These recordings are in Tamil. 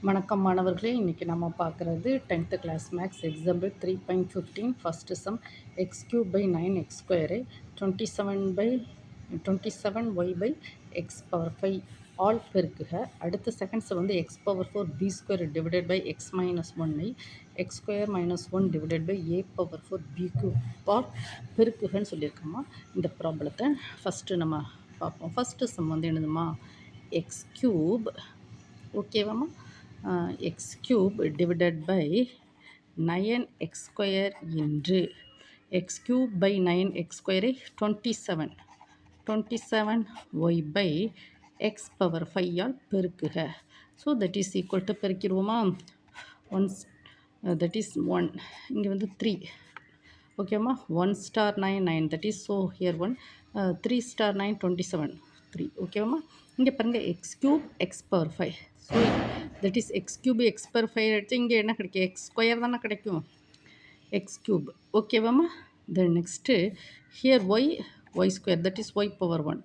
வணக்கம் மாணவர்களே, இன்றைக்கி நம்ம பார்க்குறது 10th class maths example 3.15 first sum X cube by 9x ஸ்கொயரை 27y பை எக்ஸ் பவர் 5 ஆல் பெருக்குக. அடுத்த செகண்ட் சம் வந்து X power 4 B square divided by X minus 1ஐ X square minus 1 divided by A power 4 B cube ஆல் பெருக்குகன்னு சொல்லியிருக்கோமா. இந்த ப்ராப்ளத்தை ஃபஸ்ட்டு நம்ம பார்ப்போம். ஃபஸ்ட்டு சம் வந்து என்னதுமா, எக்ஸ் கியூப் ஓகேவாம்மா, X cube divided by 9x square இன்று எக்ஸ் கியூப் பை 9x ஸ்கொயரை 27y பை எக்ஸ் பவர் 5 ஆல் பெருக்குக. So that is equal to பெருக்கிடுவோமா. ஒன்ஸ் தட் இஸ் 1, இங்கே வந்து 3 ஓகேம்மா. 1 star 9 9, that is so here 1, 3 star 9 27 3 ஓகேவாம்மா. இங்கே பாருங்கள் X cube X power 5, so that is X cube X power 5 எடுத்து இங்கே என்ன கிடைக்கும், எக்ஸ் ஸ்கொயர் தானே கிடைக்கும், எக்ஸ் கியூப் ஓகேவாம்மா. Then next here Y square that is Y power 1,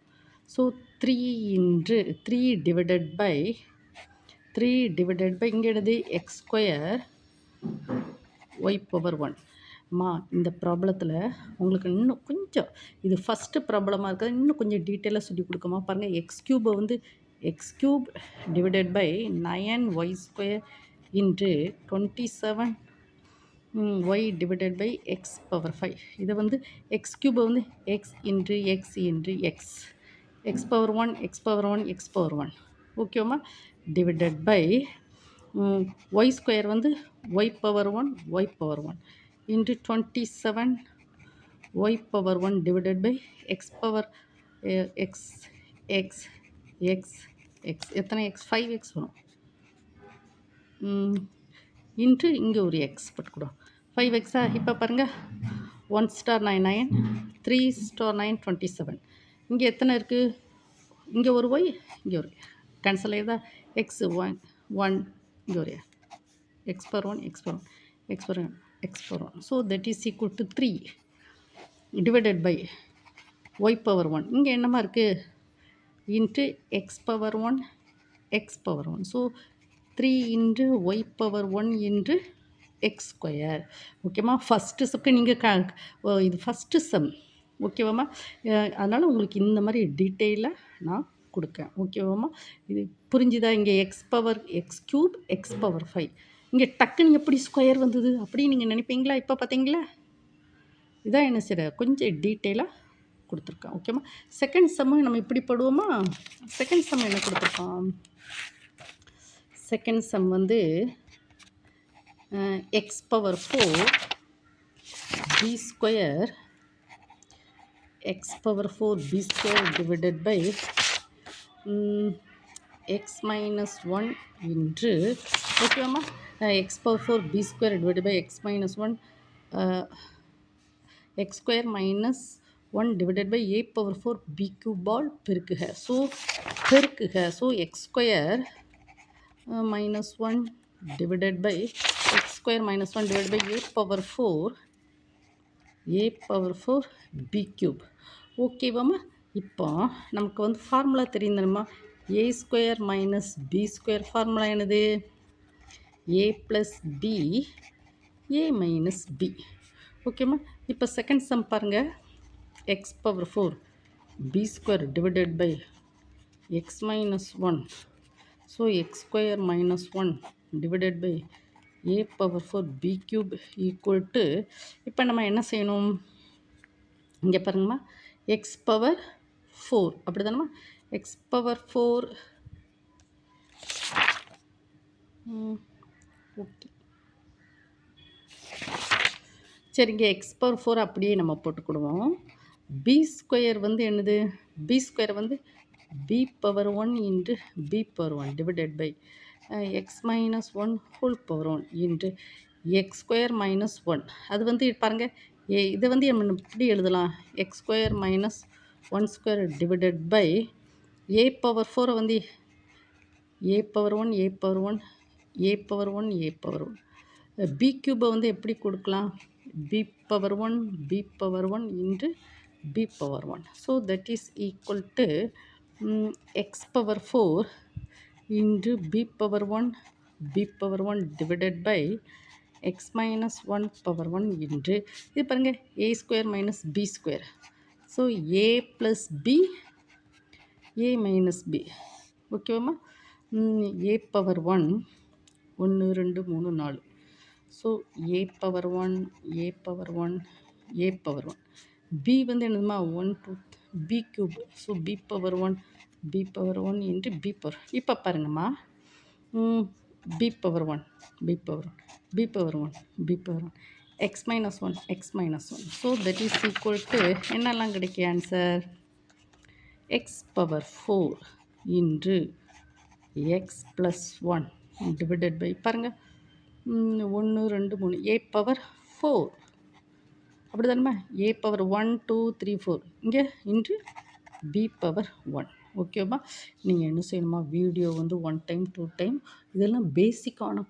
so 3 into 3 divided by இங்கே என்னது எக்ஸ் ஸ்கொயர் ஒய் பவர் 1. மா இந்த ப்ராப்ளத்தில் உங்களுக்கு இன்னும் கொஞ்சம் இது ஃபஸ்ட்டு ப்ராப்ளமாக இருக்கிறது இன்னும் கொஞ்சம் டீட்டெயிலாக சொல்லி கொடுக்கமா. பாருங்கள் எக்ஸ் கியூபை வந்து X cube divided by 9y square into 27y divided by X power 5. இதை வந்து எக்ஸ் கியூபை வந்து X into X power 1 X power 1 X power 1 ஓகேவா, டிவைடட் பை ஒய் ஸ்கொயர் வந்து Y power 1 into 27y power 1 divided by X power X எத்தனை எக்ஸ், 5x வரும் இன்ட்டு இங்கே ஒரு எக்ஸ் போட்டுக்கூடும் 5x. இப்போ பாருங்கள் 1 ஸ்டார் 9 9, 3 ஸ்டார் 9 27, இங்கே எத்தனை இருக்குது, இங்கே ஒரு ஒய் இங்கே ஒரு கேன்சல் ஆகிடுதா, எக்ஸ் 1 இங்கே ஒரு X power 1 X power 1. So that is equal to 3 divided by Y power 1, இங்கே என்னமா இருக்குது into X power 1. So 3 into Y power 1 into X square ஓகேம்மா. ஃபஸ்ட்டு சம்க்கு நீங்கள் இது ஃபஸ்ட்டு சம் ஓகேவாம்மா. அதனால் உங்களுக்கு இந்த மாதிரி டீட்டெயிலாக நான் கொடுக்கேன் ஓகேவாம்மா. இது புரிஞ்சுதா. இங்கே எக்ஸ் கியூப் எக்ஸ் பவர் 5, இங்கே டக்குன்னு எப்படி ஸ்கொயர் வந்தது அப்படின்னு நீங்கள் நினைப்பீங்களா. இப்போ பார்த்தீங்களா, இதான் என்ன செய்கிற கொஞ்சம் டீட்டெயிலாக கொடுத்துருக்கேன் ஓகேம்மா. செகண்ட் சம்மு நம்ம இப்படி போடுவோமா. செகண்ட் சம் என்ன கொடுத்துருக்கோம், செகண்ட் சம் வந்து X power 4 B square divided by X minus 1 இன்று ஓகேவாம்மா. X power 4 B square divided by X minus 1 X square minus 1 divided by A power 4 B cube ஆல் பெருக்குக. So X square minus 1 divided by X square minus 1 divide by A power 4 B cube ஓகேவாம்மா. இப்போ நமக்கு வந்து ஃபார்முலா தெரியும் தானம்மா, A square minus B square formula என்னது, A plus B A minus B ஓகேம்மா. இப்போ செகண்ட் சம் பாருங்கள், X power 4 B square divided by X minus 1, so X square minus 1 divided by A power 4 B cube equal to, இப்போ நம்ம என்ன செய்யணும், இங்கே பாருங்கம்மா எக்ஸ் பவர் 4 அப்படி தானம்மா, எக்ஸ் பவர் 4 ஓகே சரிங்க. எக்ஸ் பவர் 4 அப்படியே நம்ம போட்டுக்கிடுவோம். பி ஸ்கொயர் வந்து என்னது, பி ஸ்கொயர் வந்து B power 1 into B power 1 divided by X minus 1 whole power 1 into X square minus 1. அது வந்து பாருங்கள், இதை வந்து நம்ம இப்படி எழுதலாம், X square minus 1 square divided by A power 4 வந்து ஏ பவர் 1 பி கியூபை வந்து எப்படி கொடுக்கலாம், B power 1 into B power 1. So that is equal to X power 4 into B power 1 b power 1 divided by x minus 1 power 1 into இது பாருங்க a square minus b square. So a plus b a minus b ஓகேவாம்மா. a power 1 1 2 3 4. So a power 1 a power 1 a power 1 b வந்து என்னதுமா 1 2 b cube. So b power 1 b power 1 into b power. இப்போ பாருங்கம்மா b power 1 b power 1 b power 1 b power 1 x minus 1 x minus 1. So that is equal to என்னெல்லாம் கிடைக்கும் answer x power 4 into x plus 1 divided by பாருங்க 1 2 3 a power 4 அப்படி தானே a power 1 2 3 4 இங்கே இன்ட்டு b power 1. ஓகேவா. நீங்கள் என்ன செய்யணுமா வீடியோ வந்து 1 டைம் 2 டைம் இதெல்லாம் பேசிக்கான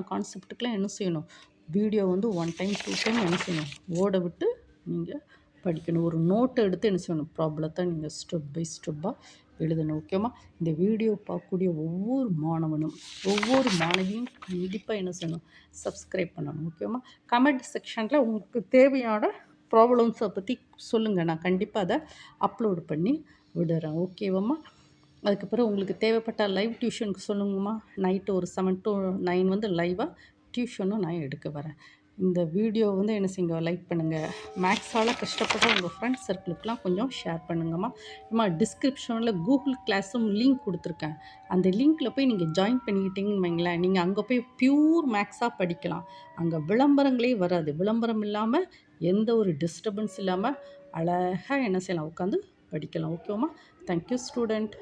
கான்செப்டுக்கெலாம் என்ன செய்யணும் வீடியோ வந்து 1 டைம் 2 டைம் என்ன செய்யணும் ஓட விட்டு நீங்கள் படிக்கணும். ஒரு நோட்டை எடுத்து என்ன செய்யணும் ப்ராப்ளத்தை நீங்கள் ஸ்டெப் பை ஸ்டெப்பாக எழுதணும். ஓகேவா. இந்த வீடியோ பார்க்கக்கூடிய ஒவ்வொரு மாணவனும் ஒவ்வொரு மாணவியும் கண்டிப்பாக என்ன செய்யணும் சப்ஸ்கிரைப் பண்ணணும். ஓகேவா. கமெண்ட் செக்ஷனில் உங்களுக்கு தேவையான ப்ராப்ளம்ஸை பற்றி சொல்லுங்கள். நான் கண்டிப்பாக அதை அப்லோடு பண்ணி விடுறேன். ஓகேவாம்மா. அதுக்கப்புறம் உங்களுக்கு தேவைப்பட்ட லைவ் டியூஷனுக்கு சொல்லுங்கம்மா. நைட்டு ஒரு 7 to 9 வந்து லைவாக டியூஷனும் நான் எடுக்க வரேன். இந்த வீடியோ வந்து என்ன செய்யுங்க லைக் பண்ணுங்கள். மேக்ஸால் கஷ்டப்படுற உங்கள் ஃப்ரெண்ட்ஸ் சர்க்கிளுக்கெலாம் கொஞ்சம் ஷேர் பண்ணுங்கம்மா. டிஸ்கிரிப்ஷனில் கூகுள் கிளாஸும் லிங்க் கொடுத்துருக்கேன். அந்த லிங்க்கில் போய் நீங்கள் ஜாயின் பண்ணிக்கிட்டீங்கன்னு வைங்களேன், நீங்கள் அங்கே போய் ப்யூர் மேக்ஸாக படிக்கலாம். அங்கே விளம்பரங்களே வராது. விளம்பரம் இல்லாமல் எந்த ஒரு டிஸ்டர்பன்ஸ் இல்லாமல் அழகாக என்ன செய்யலாம் உட்காந்து படிக்கலாம். ஓகேவாம்மா. Thank you student.